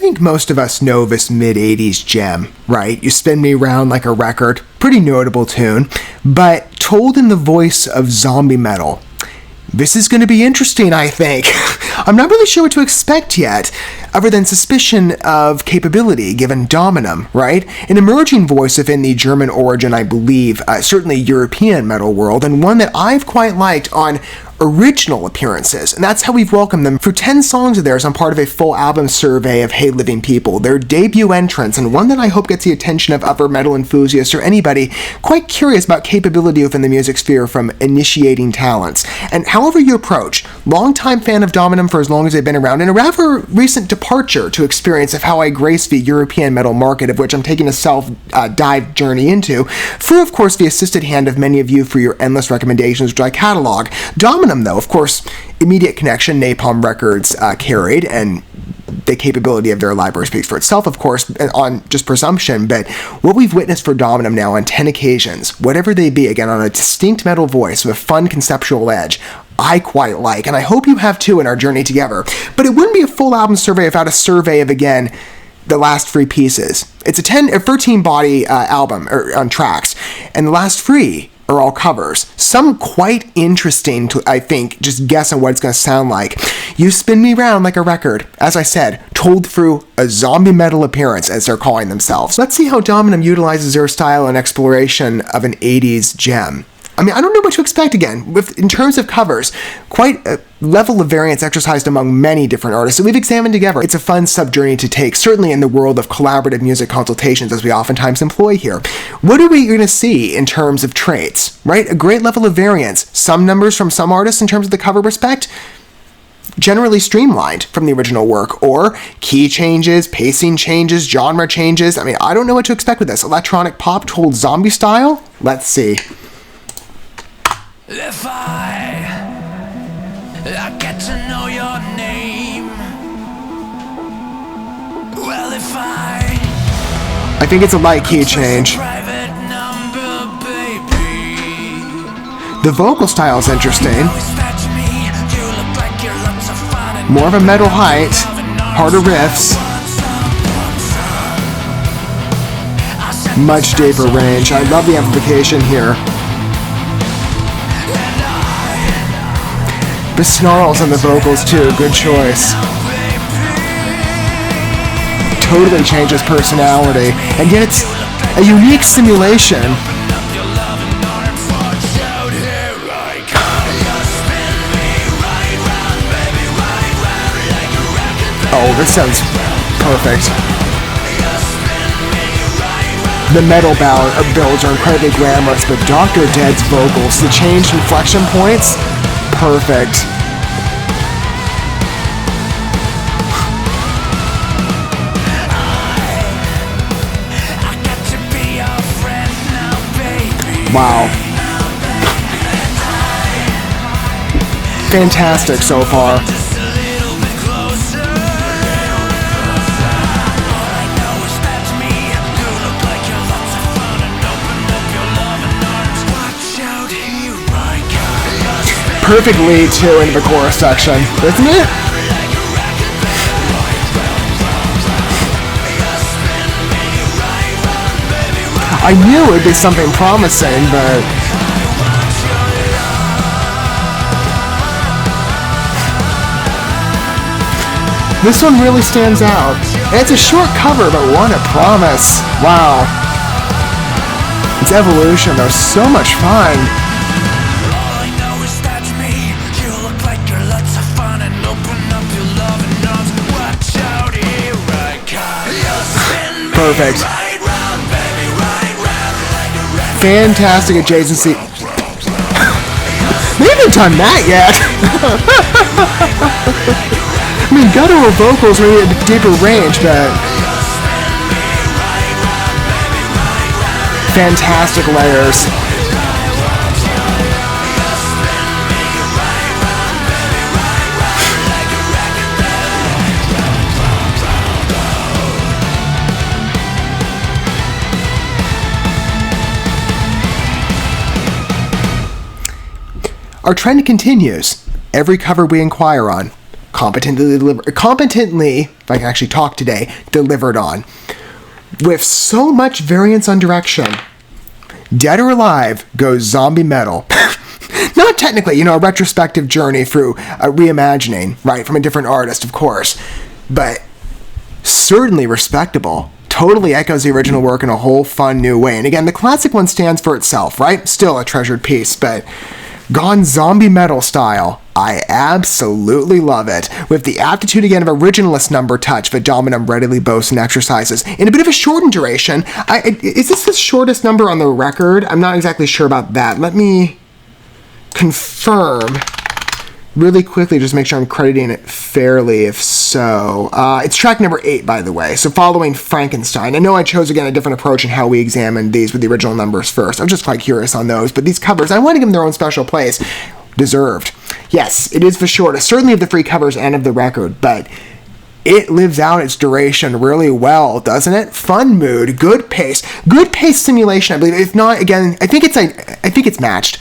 think most of us know this mid-80s gem, right? You Spin Me Round Like a Record, pretty notable tune, but told in the voice of zombie metal. This is going to be interesting, I think. I'm not really sure what to expect yet, other than suspicion of capability, given DOMINUM, right? An emerging voice within the German origin, I believe, certainly European metal world, and one that I've quite liked on original appearances, and that's how we've welcomed them through 10 songs of theirs on part of a full album survey of Hey Living People, their debut entrance, and one that I hope gets the attention of other metal enthusiasts or anybody quite curious about capability within the music sphere from initiating talents. And however you approach, longtime fan of DOMINUM for as long as they've been around, and a rather recent departure to experience of how I grace the European metal market, of which I'm taking a self-dive journey into, through of course the assisted hand of many of you for your endless recommendations which I catalog. DOMINUM, though, of course, immediate connection, Napalm Records carried, and the capability of their library speaks for itself, of course, on just presumption, but what we've witnessed for DOMINUM now on 10 occasions, whatever they be, again, on a distinct metal voice with a fun conceptual edge, I quite like, and I hope you have too in our journey together. But it wouldn't be a full album survey without a survey of, again, the last 3 pieces. It's a 13-body album on tracks, and the last 3 are all covers. Some quite interesting to, I think, just guess on what it's going to sound like. You Spin Me Round Like a Record, as I said, told through a zombie metal appearance, as they're calling themselves. Let's see how DOMINUM utilizes their style and exploration of an 80s gem. I mean, I don't know what to expect again. In terms of covers, quite a level of variance exercised among many different artists that we've examined together. It's a fun sub-journey to take, certainly in the world of collaborative music consultations, as we oftentimes employ here. What are we going to see in terms of traits, right? A great level of variance. Some numbers from some artists in terms of the cover respect, generally streamlined from the original work, or key changes, pacing changes, genre changes. I mean, I don't know what to expect with this. Electronic pop told zombie style? Let's see. If I get to know your name, well, if I think it's a light key change. Number, baby. The vocal style is interesting. More of a metal height, harder riffs, much deeper range. I love the amplification here. The snarls on the vocals too, good choice. Totally changes personality, and yet it's a unique simulation. Oh, this sounds perfect. The metal builds are incredibly glamorous, but Dr. Dead's vocals, the changed inflection points, perfect. Wow. Fantastic so far. Perfect lead too into the chorus section, isn't it? I knew it would be something promising, but this one really stands out. It's a short cover, but what a promise. Wow. Its evolution, though, so much fun. Perfect. Fantastic adjacency. We haven't done that yet. I mean, guttural vocals really at a deeper range, but fantastic layers. Our trend continues. Every cover we inquire on competently, if I can actually talk today, delivered on. With so much variance on direction. Dead or Alive goes zombie metal. Not technically, a retrospective journey through a reimagining, right, from a different artist, of course, but certainly respectable. Totally echoes the original work in a whole fun new way. And again, the classic one stands for itself, right? Still a treasured piece, but gone zombie metal style. I absolutely love it. With the aptitude again of originalist number touch that DOMINUM readily boasts and exercises. In a bit of a shortened duration. Is this the shortest number on the record? I'm not exactly sure about that. Let me confirm really quickly, just make sure I'm crediting it fairly, if so. It's track number 8, by the way, so following Frankenstein. I know I chose, again, a different approach in how we examined these with the original numbers first. I'm just quite curious on those, but these covers, I want to give them their own special place. Deserved. Yes, it is the shortest, certainly of the free covers and of the record, but it lives out its duration really well, doesn't it? Fun mood, good pace simulation, I believe. If not, again, I think it's matched.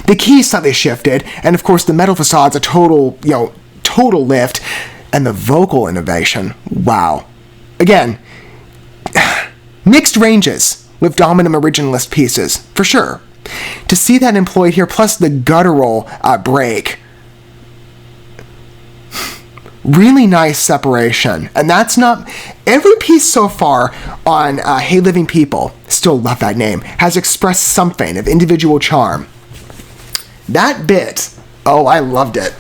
The key is slightly shifted, and of course the metal facade's a total lift, and the vocal innovation, wow. Again, mixed ranges with DOMINUM originalist pieces, for sure. To see that employed here, plus the guttural break, really nice separation. And that's not every piece so far on Hey Living People, still love that name, has expressed something of individual charm. That bit, oh, I loved it.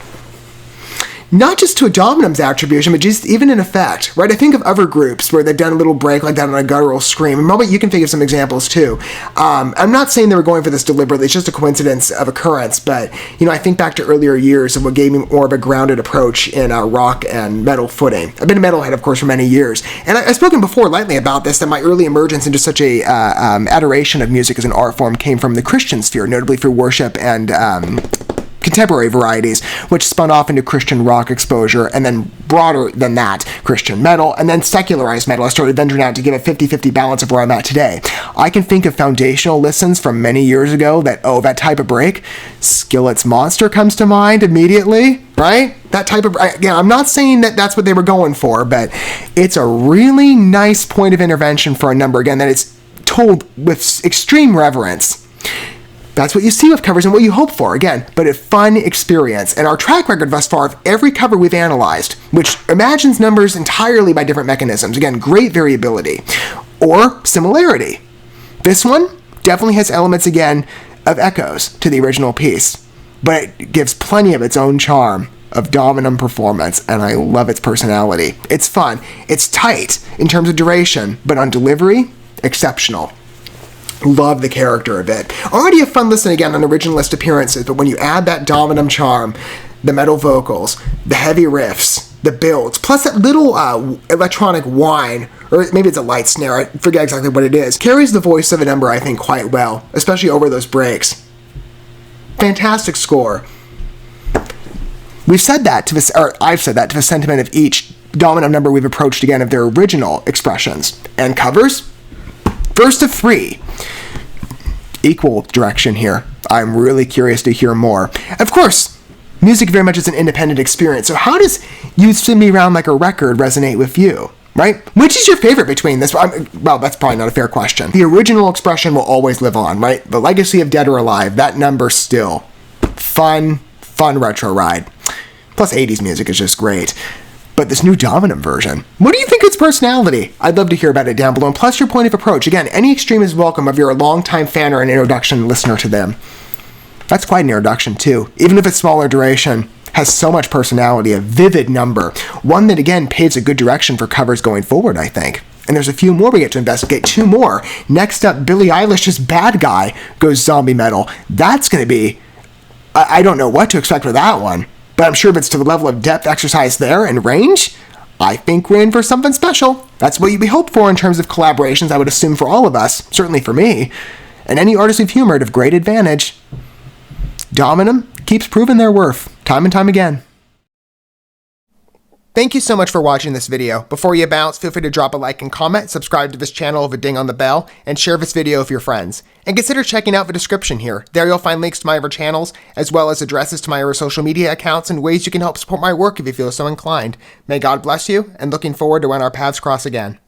Not just to a DOMINUM's attribution, but just even in effect, right? I think of other groups where they've done a little break like that on a guttural scream. And probably you can think of some examples too. I'm not saying they were going for this deliberately. It's just a coincidence of occurrence. But, I think back to earlier years of what gave me more of a grounded approach in rock and metal footing. I've been a metalhead, of course, for many years. And I've spoken before lightly about this, that my early emergence into such a adoration of music as an art form came from the Christian sphere, notably through worship and contemporary varieties, which spun off into Christian rock exposure, and then broader than that, Christian metal, and then secularized metal. I started venturing out to give a 50-50 balance of where I'm at today. I can think of foundational listens from many years ago that type of break, Skillet's Monster comes to mind immediately, right? That type of, again, I'm not saying that that's what they were going for, but it's a really nice point of intervention for a number, again, that it's told with extreme reverence. That's what you see with covers and what you hope for, again, but a fun experience. And our track record thus far of every cover we've analyzed, which imagines numbers entirely by different mechanisms, again, great variability, or similarity. This one definitely has elements, again, of echoes to the original piece, but it gives plenty of its own charm of DOMINUM performance, and I love its personality. It's fun. It's tight in terms of duration, but on delivery, exceptional. Love the character of it. Already a fun listen again on originalist appearances, but when you add that DOMINUM charm, the metal vocals, the heavy riffs, the builds, plus that little electronic whine, or maybe it's a light snare, I forget exactly what it is, carries the voice of a number, I think, quite well, especially over those breaks. Fantastic score. I've said that to the sentiment of each DOMINUM number we've approached again of their original expressions. And covers? First of 3. Equal direction here. I'm really curious to hear more. Of course, music very much is an independent experience. So how does You Spin Me Round Like a Record resonate with you? Right? Which is your favorite between this? Well, that's probably not a fair question. The original expression will always live on, right? The legacy of Dead or Alive, that number still. Fun retro ride. Plus 80s music is just great. But this new DOMINUM version, what do you think of its personality? I'd love to hear about it down below, and plus your point of approach. Again, any extreme is welcome if you're a long-time fan or an introduction listener to them. That's quite an introduction, too. Even if it's smaller duration, has so much personality, a vivid number. One that, again, paves a good direction for covers going forward, I think. And there's a few more we get to investigate. 2 more. Next up, Billie Eilish's Bad Guy goes zombie metal. That's going to be... I don't know what to expect with that one. But I'm sure if it's to the level of depth exercise there and range, I think we're in for something special. That's what we hope for in terms of collaborations, I would assume for all of us, certainly for me. And any artist we've humored of great advantage. DOMINUM keeps proving their worth, time and time again. Thank you so much for watching this video. Before you bounce, feel free to drop a like and comment, subscribe to this channel with a ding on the bell, and share this video with your friends. And consider checking out the description here. There you'll find links to my other channels, as well as addresses to my other social media accounts and ways you can help support my work if you feel so inclined. May God bless you, and looking forward to when our paths cross again.